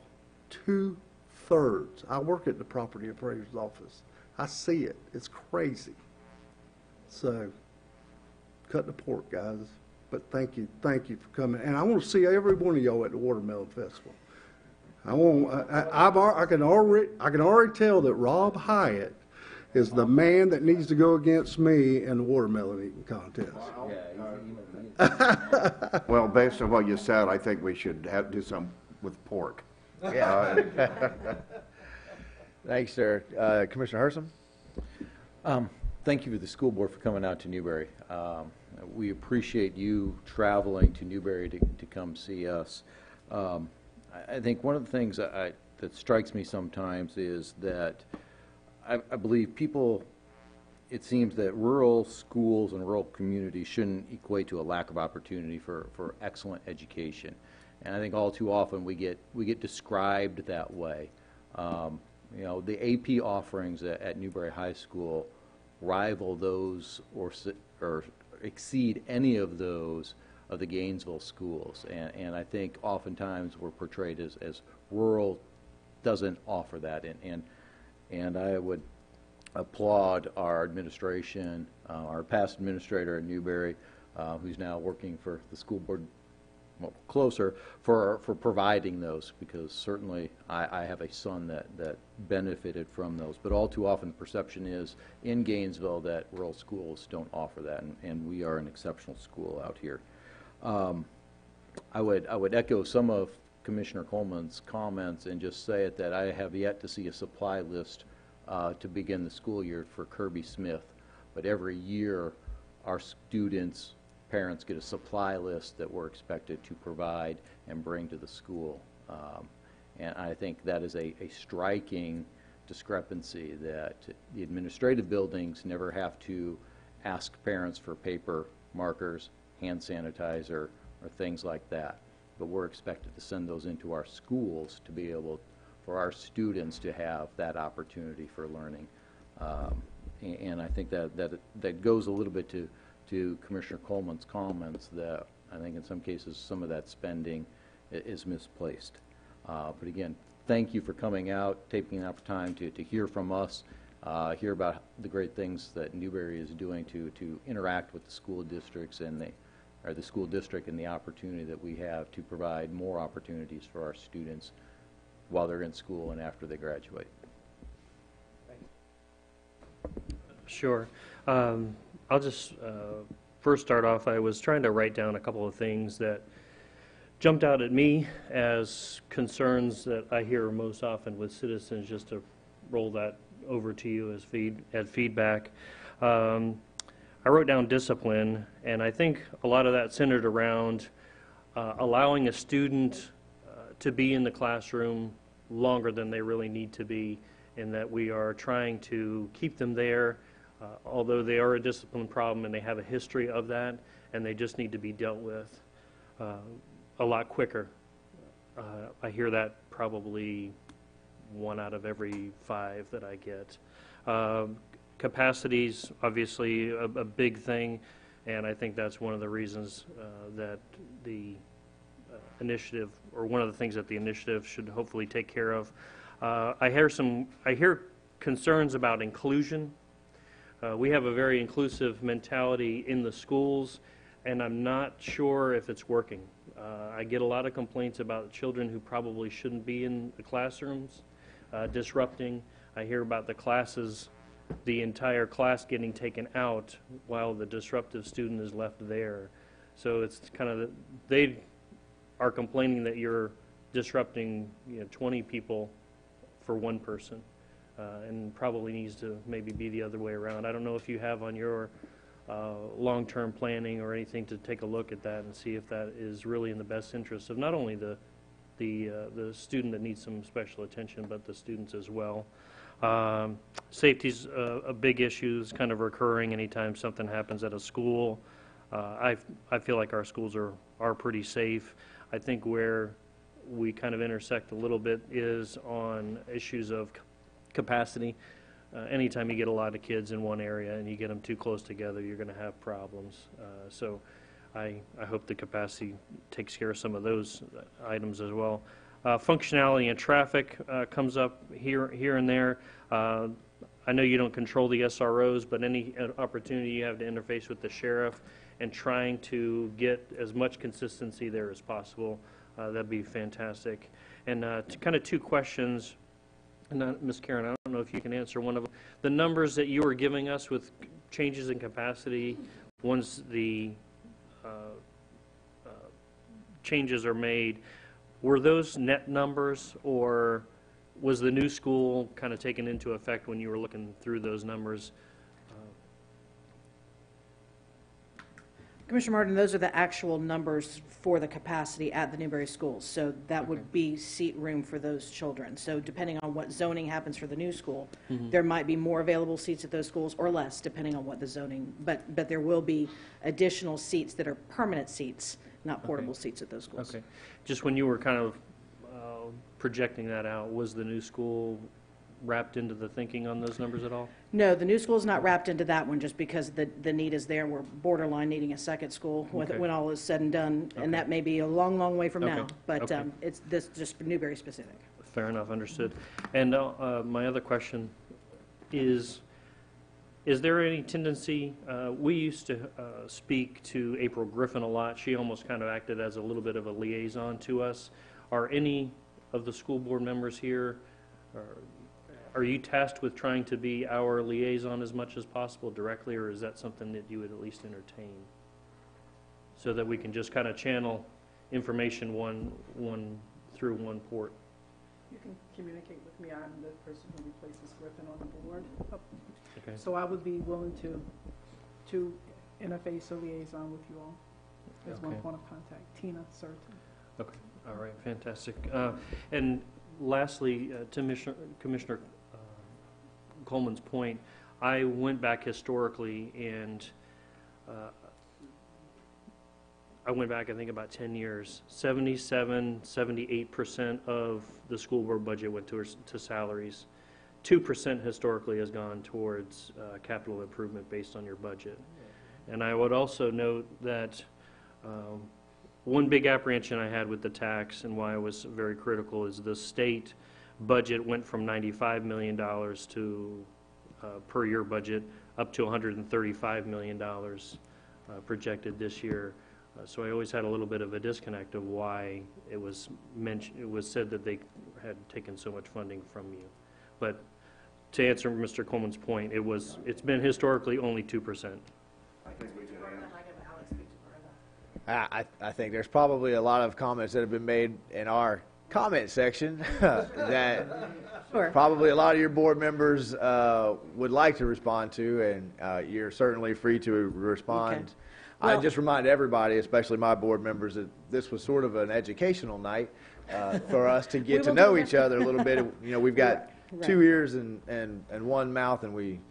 2/3. I work at the property appraiser's office. I see it. It's crazy. So, cut the pork, guys. But thank you for coming. And I want to see every one of y'all at the Watermelon Festival. I can already tell that Rob Hyatt is the man that needs to go against me in the watermelon eating contest. Well, based on what you said, I think we should do some with pork. Yeah. Thanks, sir. Commissioner Hersom? Thank you to the school board for coming out to Newberry. We appreciate you traveling to Newberry to come see us. I think one of the things that strikes me sometimes is that I believe people, it seems that rural schools and rural communities shouldn't equate to a lack of opportunity for excellent education. And I think all too often we get described that way. The AP offerings at Newberry High School rival those or exceed any of those of the Gainesville schools, and I think oftentimes we're portrayed as rural doesn't offer that, and I would applaud our administration, our past administrator at Newberry, who's now working for the school board well, closer for providing those, because certainly I have a son that benefited from those. But all too often, the perception is in Gainesville that rural schools don't offer that, and we are an exceptional school out here. I would echo some of Commissioner Coleman's comments and just say it that I have yet to see a supply list to begin the school year for Kirby Smith. But every year, our students' parents get a supply list that we're expected to provide and bring to the school. And I think that is a striking discrepancy, that the administrative buildings never have to ask parents for paper, markers, hand sanitizer, or things like that. But we're expected to send those into our schools to be able for our students to have that opportunity for learning. And I think that goes a little bit to Commissioner Coleman's comments, that I think in some cases some of that spending is misplaced. But again, thank you for coming out, taking the time to hear from us, hear about the great things that Newberry is doing to interact with the school districts and the school district, and the opportunity that we have to provide more opportunities for our students while they're in school and after they graduate. Sure. I'll just first start off. I was trying to write down a couple of things that jumped out at me as concerns that I hear most often with citizens, just to roll that over to you as feedback. I wrote down discipline, and I think a lot of that centered around allowing a student to be in the classroom longer than they really need to be, in that we are trying to keep them there, although they are a discipline problem and they have a history of that, and they just need to be dealt with a lot quicker. I hear that probably 1 out of every 5 that I get. Capacity's obviously a big thing, and I think that's one of the reasons that the initiative, or one of the things that the initiative should hopefully take care of. I hear concerns about inclusion. We have a very inclusive mentality in the schools, and I'm not sure if it's working. I get a lot of complaints about children who probably shouldn't be in the classrooms, disrupting. I hear about the entire class getting taken out while the disruptive student is left there. So it's kind of, they are complaining that you're disrupting 20 people for one person, and probably needs to maybe be the other way around. I don't know if you have on your long-term planning or anything to take a look at that and see if that is really in the best interest of not only the student that needs some special attention, but the students as well. Safety's a big issue. It's kind of recurring anytime something happens at a school. I feel like our schools are pretty safe. I think where we kind of intersect a little bit is on issues of capacity. Anytime you get a lot of kids in one area and you get them too close together, you're going to have problems. So I hope the capacity takes care of some of those items as well. Functionality and traffic comes up here and there. I know you don't control the SROs, but any opportunity you have to interface with the sheriff and trying to get as much consistency there as possible, that'd be fantastic. And kind of 2 questions, and Ms. Karen, I don't know if you can answer one of them. The numbers that you were giving us with changes in capacity, once the changes are made, were those net numbers, or was the new school kind of taken into effect when you were looking through those numbers? Commissioner Martin, those are the actual numbers for the capacity at the Newberry schools. So that would be seat room for those children. So depending on what zoning happens for the new school, there might be more available seats at those schools or less, depending on what the zoning, but there will be additional seats that are permanent seats, not portable seats at those schools. Okay. Just when you were kind of projecting that out, was the new school wrapped into the thinking on those numbers at all? No, the new school is not wrapped into that one, just because the need is there. We're borderline needing a second school when all is said and done, and that may be a long, long way from now. But it's this just Newberry specific. Fair enough, understood. And my other question is, Is there any tendency, we used to speak to April Griffin a lot. She almost kind of acted as a little bit of a liaison to us. Are any of the school board members here, are you tasked with trying to be our liaison as much as possible directly, or is that something that you would at least entertain? So that we can just kind of channel information through one port. You can communicate with me. I'm the person who replaces Griffin on the board. Okay. So I would be willing to interface or liaison with you all as one Okay. point of contact. Tina, certain. Okay, all right, fantastic. And lastly, to Commissioner Coleman's point, I went back historically and I went back, I think, about 10 years. 78% of the school board budget went to salaries. 2% historically has gone towards capital improvement based on your budget. And I would also note that one big apprehension I had with the tax and why I was very critical is the state budget went from $95 million to per year budget up to $135 million projected this year. So I always had a little bit of a disconnect of why it was mentioned. It was said that they had taken so much funding from you. But to answer Mr. Coleman's point, it's been historically only 2%. I think there's probably a lot of comments that have been made in our comment section that Sure. probably a lot of your board members would like to respond to, and you're certainly free to respond. Okay. I Well- just remind everybody, especially my board members, that this was sort of an educational night for us to get We to will know do each that. other a little bit. You know, we've got Right. 2 ears and one mouth, and we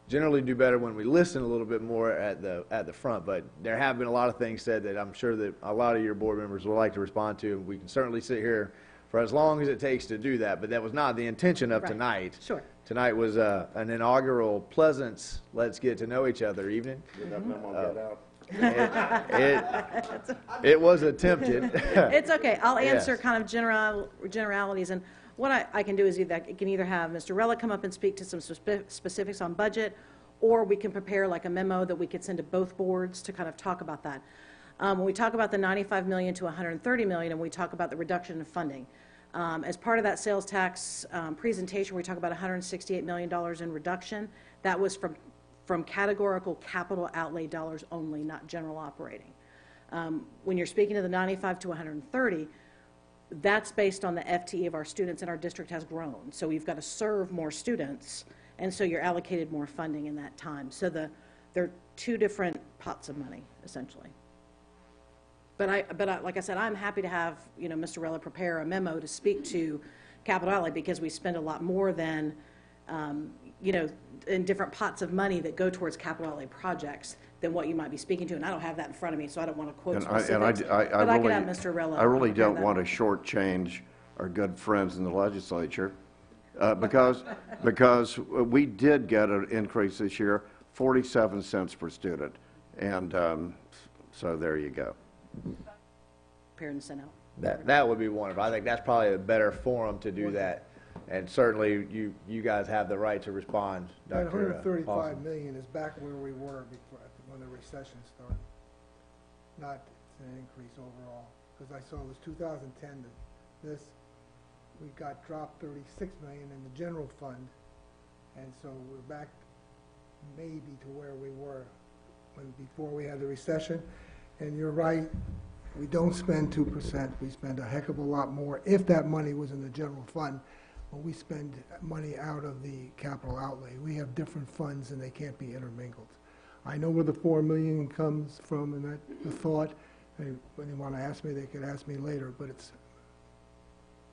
generally do better when we listen a little bit more at the front. But there have been a lot of things said that I'm sure that a lot of your board members would like to respond to. We can certainly sit here for as long as it takes to do that, but that was not the intention of Right. tonight. Sure. Tonight was an inaugural Pleasance Let's Get to Know Each Other evening. Did that memo get out? It was attempted. It's okay. I'll answer Yes. kind of generalities. And what I can do is I can either have Mr. Rella come up and speak to some specifics on budget, or we can prepare like a memo that we could send to both boards to kind of talk about that. When we talk about the $95 million to $130 million, and we talk about the reduction in funding, as part of that sales tax presentation, we talk about $168 million in reduction. That was from categorical capital outlay dollars only, not general operating. When you're speaking to the 95 to 130, that's based on the FTE of our students, and our district has grown. So we've got to serve more students, and so you're allocated more funding in that time. So there are two different pots of money, essentially. But like I said, I'm happy to have, Mr. Rella prepare a memo to speak to capital outlay, because we spend a lot more than, in different pots of money that go towards capital outlay projects than what you might be speaking to. And I don't have that in front of me, so I don't want to quote specifics. But I could have Mr. Rella. I really prepare don't that. want to shortchange our good friends in the legislature, because we did get an increase this year, 47 cents per student. And so there you go. Prepare and send out. That would be wonderful. I think that's probably a better forum to do that. And certainly, you guys have the right to respond, That Dr. $135 Paulson. million is back where we were before, when the recession started. Not an increase overall, because I saw it was 2010 to this, we got dropped 36 million in the general fund, and so we're back maybe to where we were before we had the recession. And you're right, we don't spend 2%, we spend a heck of a lot more if that money was in the general fund. When we spend money out of the capital outlay, we have different funds and they can't be intermingled. I know where the $4 million comes from, and that the thought, when they want to ask me, they could ask me later, but it's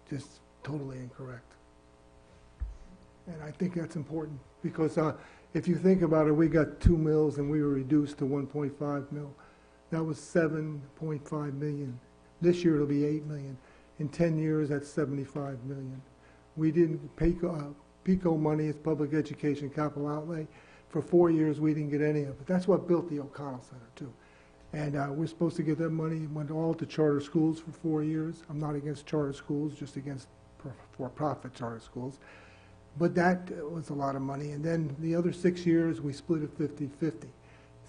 just totally incorrect. And I think that's important, because if you think about it, we got 2 mills and we were reduced to 1.5 mil. That was 7.5 million. This year it'll be 8 million. In 10 years, that's 75 million. We didn't pay PICO money as public education capital outlay. For 4 years, we didn't get any of it. That's what built the O'Connell Center, too. And we're supposed to get that money. It went all to charter schools for 4 years. I'm not against charter schools, just against for-profit charter schools. But that was a lot of money. And then the other 6 years, we split it 50-50.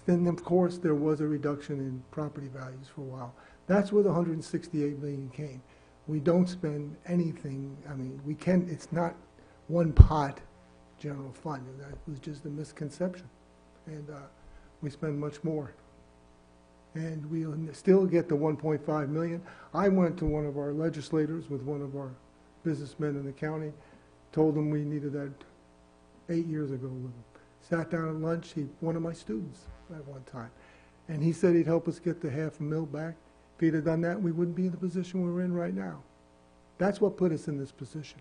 Then, of course, there was a reduction in property values for a while. That's where the 168 million came. We don't spend anything, I mean, we can, it's not one pot general fund, and that was just a misconception. And we spend much more. And we'll still get the 1.5 million. I went to one of our legislators with one of our businessmen in the county, told him we needed that 8 years ago with him. Sat down at lunch, one of my students at one time, and he said he'd help us get the $500,000 back. If he'd have done that, we wouldn't be in the position we're in right now. That's what put us in this position,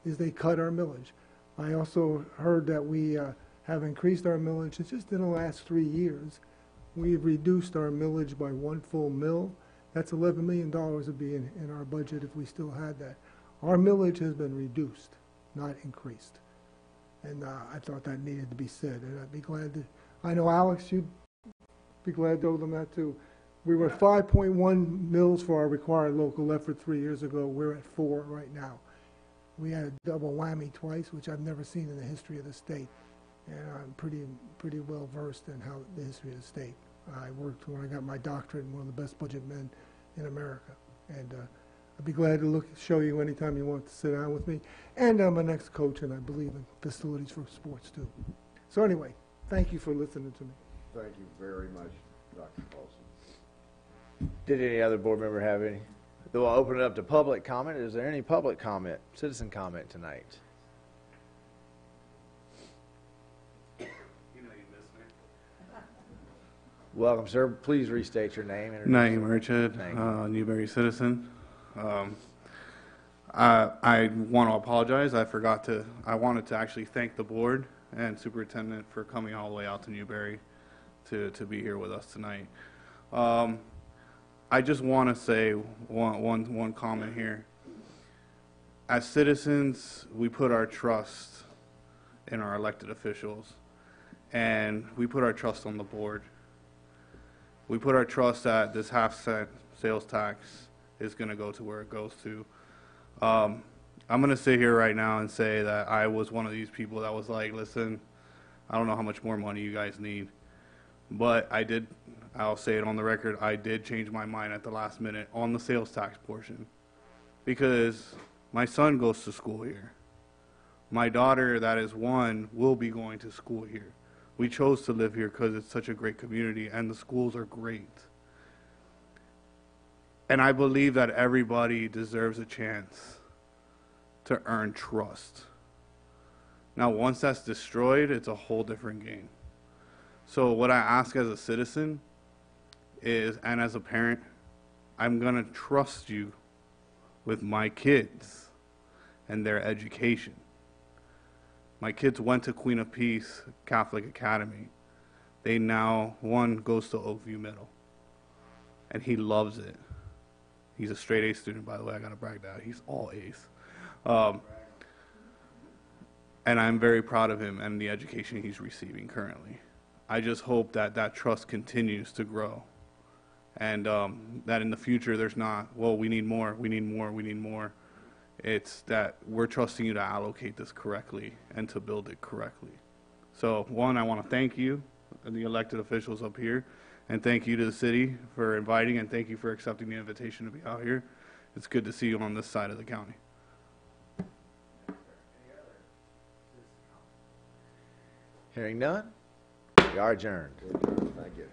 is they cut our millage. I also heard that we have increased our millage. It's just in the last 3 years. We've reduced our millage by 1 full mill. That's $11 million would be in our budget if we still had that. Our millage has been reduced, not increased. And I thought that needed to be said, and I'd be glad to, I know Alex, you'd be glad to tell them that too. We were at 5.1 mills for our required local effort 3 years ago. We're at 4 right now. We had a double whammy twice, which I've never seen in the history of the state. And I'm pretty well versed in how the history of the state. I worked when I got my doctorate in one of the best budget men in America. And I'd be glad to show you anytime you want to sit down with me. And I'm an ex-coach, and I believe in facilities for sports too. So anyway, thank you for listening to me. Thank you very much, Dr. Paulson. Did any other board member have any? We'll open it up to public comment. Is there any public comment, citizen comment tonight? Welcome, sir. Please restate your name. Naeem Richard, Newberry citizen. I want to apologize. I wanted to actually thank the board and superintendent for coming all the way out to Newberry to be here with us tonight. I just want to say one comment here. As citizens, we put our trust in our elected officials, and we put our trust on the board. We put our trust that this half-cent sales tax is going to go to where it goes to. I'm going to sit here right now and say that I was one of these people that was like, listen, I don't know how much more money you guys need. But I'll say it on the record, I did change my mind at the last minute on the sales tax portion. Because my son goes to school here. My daughter, that is 1, will be going to school here. We chose to live here because it's such a great community and the schools are great. And I believe that everybody deserves a chance to earn trust. Now, once that's destroyed, it's a whole different game. So what I ask as a citizen is, and as a parent, I'm going to trust you with my kids and their education. My kids went to Queen of Peace Catholic Academy. They now, one goes to Oakview Middle, and he loves it. He's a straight A student, by the way. I got to brag that. He's all A's. And I'm very proud of him and the education he's receiving currently. I just hope that that trust continues to grow, and that in the future there's not, well, we need more, we need more, we need more. It's that we're trusting you to allocate this correctly and to build it correctly. So, one, I want to thank you and the elected officials up here, and thank you to the city for inviting, and thank you for accepting the invitation to be out here. It's good to see you on this side of the county. Hearing none, we are adjourned. Thank you.